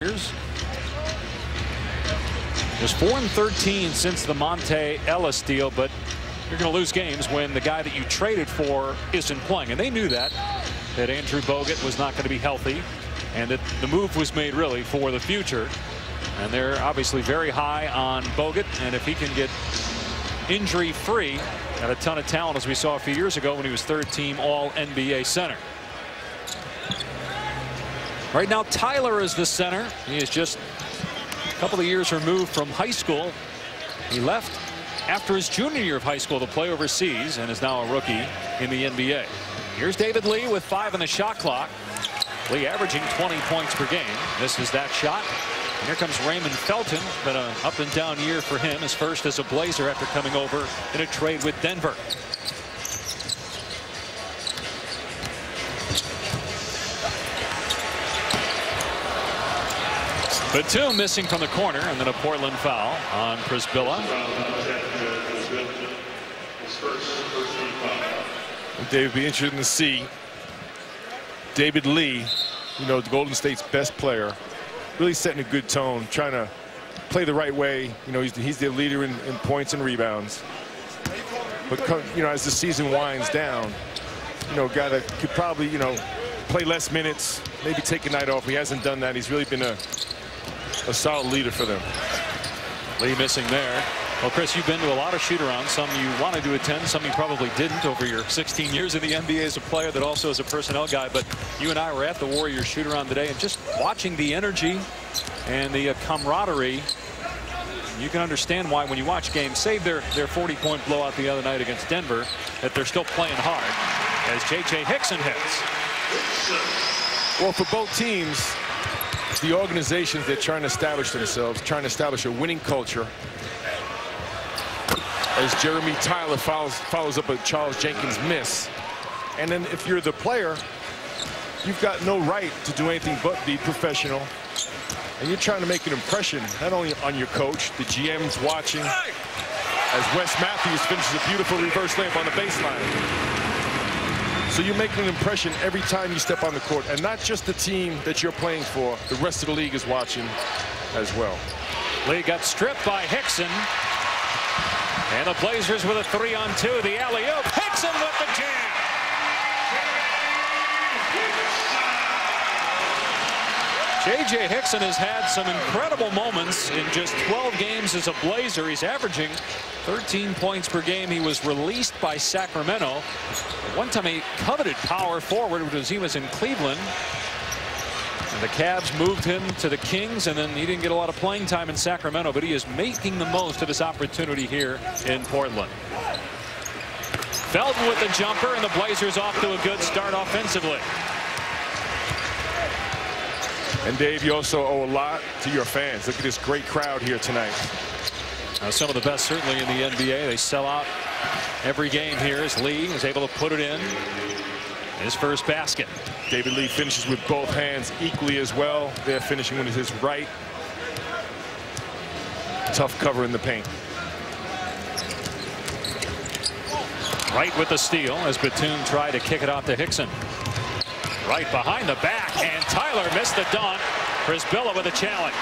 Just 4-13 since the Monte Ellis deal, but you're going to lose games when the guy that you traded for isn't playing. And they knew that Andrew Bogut was not going to be healthy, and that the move was made really for the future. And they're obviously very high on Bogut, and if he can get injury free, got a ton of talent, as we saw a few years ago when he was third-team All-NBA center. Right now, Tyler is the center. He is just a couple of years removed from high school. He left after his junior year of high school to play overseas and is now a rookie in the NBA. Here's David Lee with 5 on the shot clock. Lee averaging 20 points per game. Misses that shot. And here comes Raymond Felton. Been an up and down year for him. His first as a Blazer after coming over in a trade with Denver. Batum missing from the corner, and then a Portland foul on Prisbilla. David, be interesting to see David Lee, you know, the Golden State's best player, really setting a good tone, trying to play the right way. You know, he's their leader in points and rebounds. But you know, as the season winds down, you know, guy that could probably, you know, play less minutes, maybe take a night off. He hasn't done that. He's really been a solid leader for them. Lee missing there. Well, Chris, you've been to a lot of shoot-arounds. Some you wanted to attend, some you probably didn't over your 16 years in the NBA as a player, that also as a personnel guy. But you and I were at the Warriors shoot-around today, and just watching the energy and the camaraderie, you can understand why when you watch games, save their 40-point blowout the other night against Denver, that they're still playing hard as J.J. Hickson hits. Well, for both teams, the organizations, they're trying to establish themselves, trying to establish a winning culture. As Jeremy Tyler follows up a Charles Jenkins miss. And then if you're the player, you've got no right to do anything but be professional. And you're trying to make an impression, not only on your coach, the GM's watching, as Wes Matthews finishes a beautiful reverse layup on the baseline. So you're making an impression every time you step on the court, and not just the team that you're playing for. The rest of the league is watching as well. Lee got stripped by Hickson, and the Blazers with a 3-on-2. The alley-oop. Hickson with the jam. J.J. Hickson has had some incredible moments in just 12 games as a Blazer. He's averaging 13 points per game. He was released by Sacramento. One time a coveted power forward because he was in Cleveland. And the Cavs moved him to the Kings, and then he didn't get a lot of playing time in Sacramento, but he is making the most of his opportunity here in Portland. Felton with the jumper, and the Blazers off to a good start offensively. And Dave, you also owe a lot to your fans. Look at this great crowd here tonight. Some of the best certainly in the NBA. They sell out every game here as Lee was able to put it in. His first basket. David Lee finishes with both hands equally as well. They're finishing with his right. Tough cover in the paint. Wright with the steal as Batum tried to kick it out to Hickson. Right behind the back, and Tyler missed the dunk. Prisbilla with a challenge.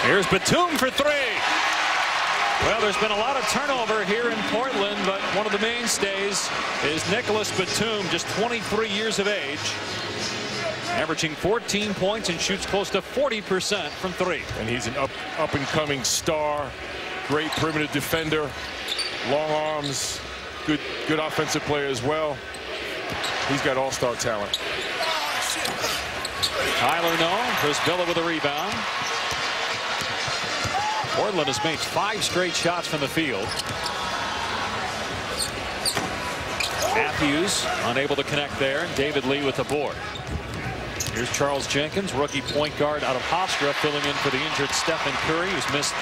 Here's Batum for 3. Well, there's been a lot of turnover here in Portland, but one of the mainstays is Nicholas Batum, just 23 years of age, averaging 14 points and shoots close to 40% from 3. And he's an up-and-coming star, great perimeter defender, long arms, good offensive player as well. He's got all-star talent. Tyler no. Prisbilla with a rebound. Portland has made 5 straight shots from the field. Matthews unable to connect there. David Lee with the board. Here's Charles Jenkins, rookie point guard out of Hofstra, filling in for the injured Stephen Curry, who's missed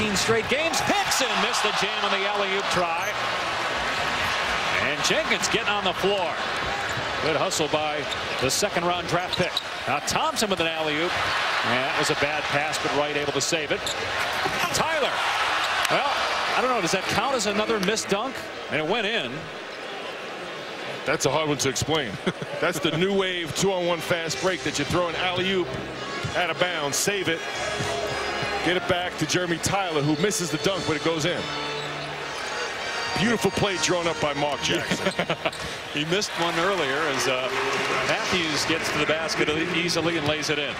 18 straight games. Hickson missed the jam on the alley-oop try. And Jenkins getting on the floor. Good hustle by the second-round draft pick. Now Thompson with an alley-oop. And that was a bad pass, but Wright able to save it. Tyler. Well, I don't know. Does that count as another missed dunk? And it went in. That's a hard one to explain. That's the new wave 2-on-1 fast break that you throw an alley-oop out of bounds, save it, get it back to Jeremy Tyler, who misses the dunk, but it goes in. Beautiful play drawn up by Mark Jackson. He missed one earlier as Matthews gets to the basket easily and lays it in.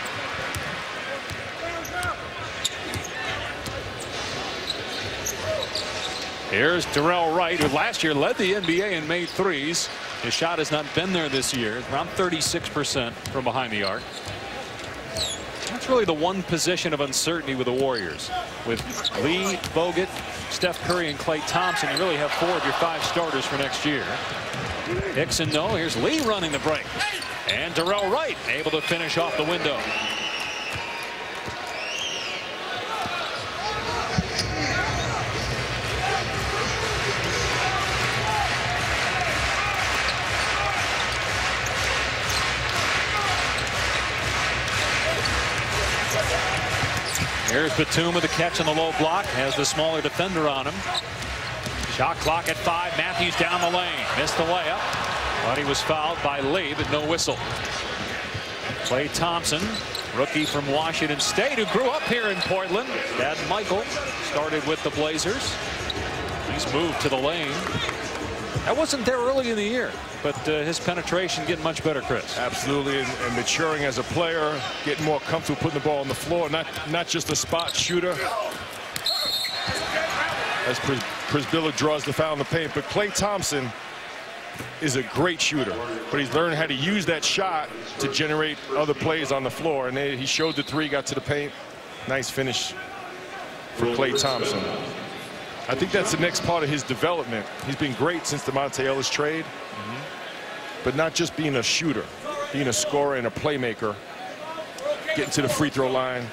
Here's Darrell Wright, who last year led the NBA in made threes. His shot has not been there this year, around 36% from behind the arc. That's really the one position of uncertainty with the Warriors. With Lee, Bogut, Steph Curry, and Klay Thompson, you really have 4 of your 5 starters for next year. Hickson, no. Here's Lee running the break. And Darrell Wright able to finish off the window. Here's Batum with a catch on the low block. Has the smaller defender on him. Shot clock at 5. Matthews down the lane. Missed the layup. But he was fouled by Lee, but no whistle. Klay Thompson, rookie from Washington State, who grew up here in Portland. Dad Michael started with the Blazers. He's moved to the lane. That wasn't there early in the year, but his penetration getting much better, Chris. Absolutely, and maturing as a player, getting more comfortable putting the ball on the floor, not just a spot shooter. As Prisbilla draws the foul in the paint, but Klay Thompson is a great shooter, but he's learned how to use that shot to generate other plays on the floor, and he showed the 3, got to the paint. Nice finish for Klay Thompson. I think that's the next part of his development. He's been great since the Monte Ellis trade, but not just being a shooter, being a scorer and a playmaker, getting to the free throw line,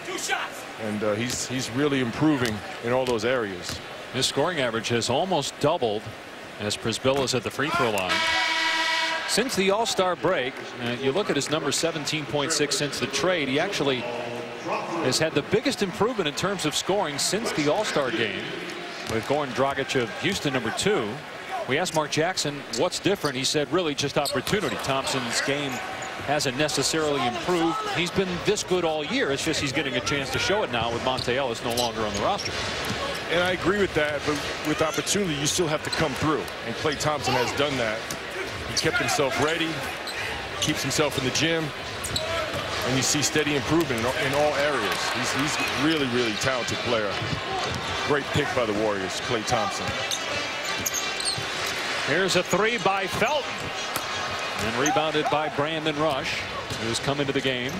and he's really improving in all those areas. His scoring average has almost doubled as Prisbilla's at the free throw line. Since the All-Star break, you look at his number 17.6 since the trade. He actually has had the biggest improvement in terms of scoring since the All-Star game, with Goran Dragic of Houston, number 2. We asked Mark Jackson what's different. He said really just opportunity. Thompson's game hasn't necessarily improved. He's been this good all year. It's just he's getting a chance to show it now with Monte Ellis no longer on the roster. And I agree with that, but with opportunity, you still have to come through. And Klay Thompson has done that. He kept himself ready, keeps himself in the gym, and you see steady improvement in all areas. He's really, really talented player. Great pick by the Warriors, Klay Thompson. Here's a 3 by Felton. And rebounded by Brandon Rush, who's come into the game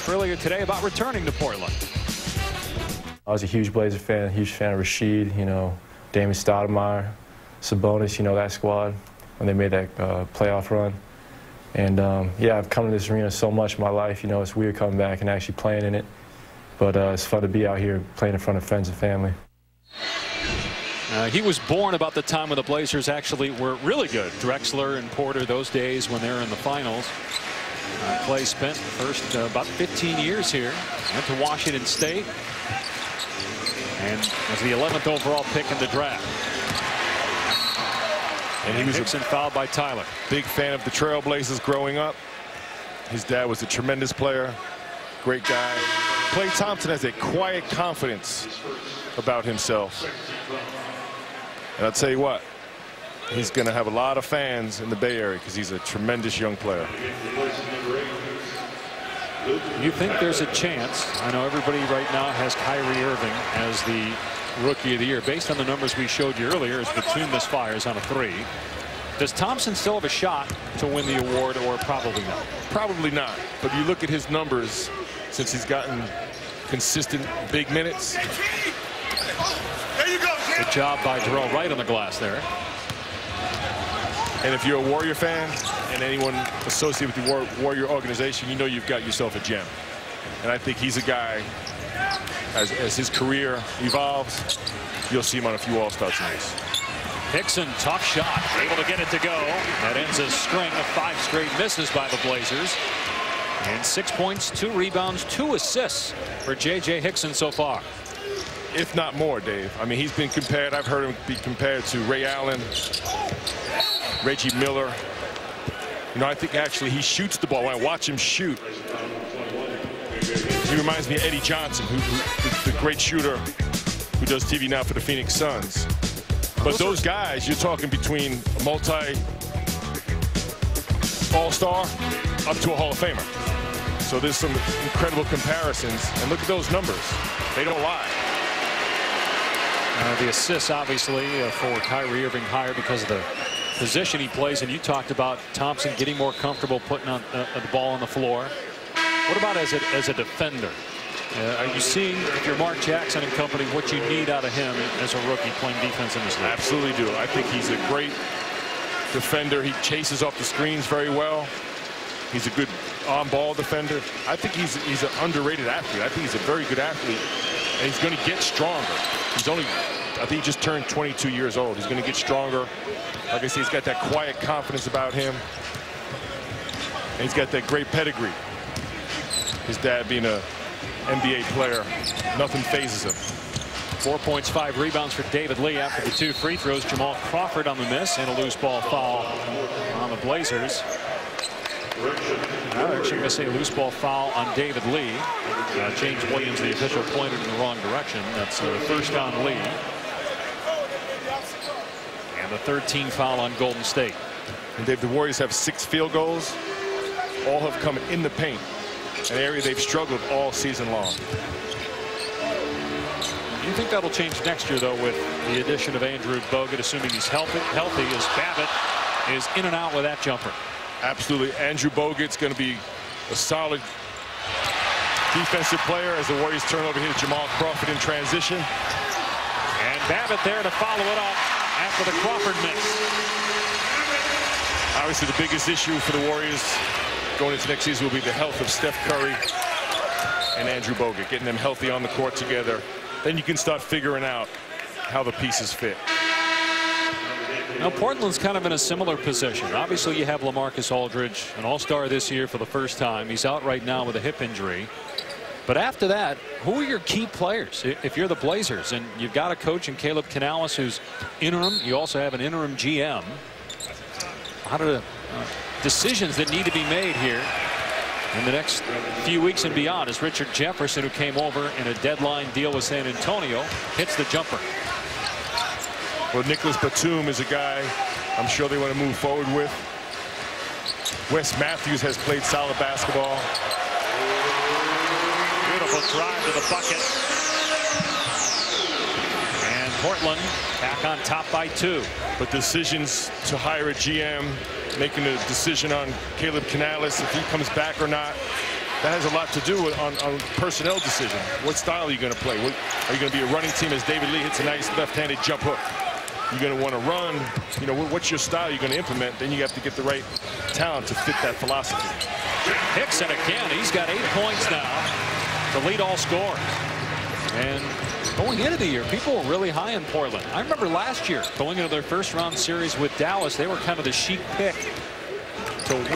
earlier today about returning to Portland. I was a huge Blazer fan, huge fan of Rasheed, you know, Damon Stoudemire, Sabonis, you know, that squad when they made that playoff run. And, yeah, I've come to this arena so much in my life. You know, it's weird coming back and actually playing in it. But it's fun to be out here playing in front of friends and family. He was born about the time when the Blazers actually were really good. Drexler and Porter, those days when they were in the finals. Klay spent first about 15 years here. Went to Washington State. And was the 11th overall pick in the draft. And he was Hickson fouled by Tyler. Big fan of the Trailblazers growing up. His dad was a tremendous player. Great guy. Klay Thompson has a quiet confidence about himself. And I'll tell you what, he's going to have a lot of fans in the Bay Area because he's a tremendous young player. You think there's a chance? I know everybody right now has Kyrie Irving as the Rookie of the Year. Based on the numbers we showed you earlier, as Batum misfires on a 3. Does Thompson still have a shot to win the award, or probably not? Probably not. But you look at his numbers since he's gotten consistent big minutes. Good job by Darrell Wright on the glass there. And if you're a Warrior fan and anyone associated with the Warrior organization, you know you've got yourself a gem. And I think he's a guy, as his career evolves, you'll see him on a few All-Star teams. Hickson, tough shot, able to get it to go. That ends a string of 5 straight misses by the Blazers. And 6 points, 2 rebounds, 2 assists for J.J. Hickson so far. if not more, Dave. I mean, he's been compared, I've heard him be compared to Ray Allen, Reggie Miller. You know, I think actually he shoots the ball. When I watch him shoot, he reminds me of Eddie Johnson, the great shooter who does TV now for the Phoenix Suns. But those guys, you're talking between a multi-all-star up to a Hall of Famer. So there's some incredible comparisons. And look at those numbers. They don't lie. The assists, obviously, for Kyrie Irving higher because of the position he plays. And you talked about Thompson getting more comfortable putting on the ball on the floor. What about as a defender? Are you seeing, if you're Mark Jackson and company, what you need out of him as a rookie playing defense in this league? Absolutely do. I think he's a great defender. He chases off the screens very well. He's a good on-ball defender. I think he's an underrated athlete. I think he's a very good athlete, and he's going to get stronger. He's only, I think he just turned 22 years old. He's going to get stronger. Like I say, he's got that quiet confidence about him, and he's got that great pedigree. His dad being a NBA player, nothing phases him. 4 points, 5 rebounds for David Lee after the 2 free throws. Jamal Crawford on the miss and a loose ball foul on the Blazers. I'm actually going to say loose ball foul on David Lee. James Williams, the official, pointed in the wrong direction. That's the first on Lee. And the 13th foul on Golden State. And Dave, the Warriors have 6 field goals. All have come in the paint, an area they've struggled all season long. Do you think that'll change next year, though, with the addition of Andrew Bogut, assuming he's healthy as Babbitt is in and out with that jumper? Absolutely. Andrew Bogut's going to be a solid defensive player as the Warriors turn over here to Jamal Crawford in transition. And Babbitt there to follow it up after the Crawford miss. Obviously, the biggest issue for the Warriors going into next season will be the health of Steph Curry and Andrew Bogut, getting them healthy on the court together. Then you can start figuring out how the pieces fit. Now, Portland's kind of in a similar position. Obviously, you have LaMarcus Aldridge, an all-star this year for the first time. He's out right now with a hip injury. But after that, who are your key players if you're the Blazers? And you've got a coach in Caleb Canales who's interim. You also have an interim GM. How do decisions that need to be made here in the next few weeks and beyond as Richard Jefferson, who came over in a deadline deal with San Antonio, hits the jumper. Well, Nicholas Batum is a guy I'm sure they want to move forward with. Wes Matthews has played solid basketball. Beautiful drive to the bucket. And Portland back on top by 2. But decisions to hire a GM, making a decision on Caleb Canales, if he comes back or not, that has a lot to do with on personnel decision. What style are you going to play? Are you going to be a running team as David Lee hits a nice left-handed jump hook? You're going to want to run. You know, what's your style you're going to implement? Then you have to get the right talent to fit that philosophy. Hickson again. He's got 8 points now to lead all scorers. And going into the year, people were really high in Portland. I remember last year going into their first round series with Dallas, they were kind of the chic pick to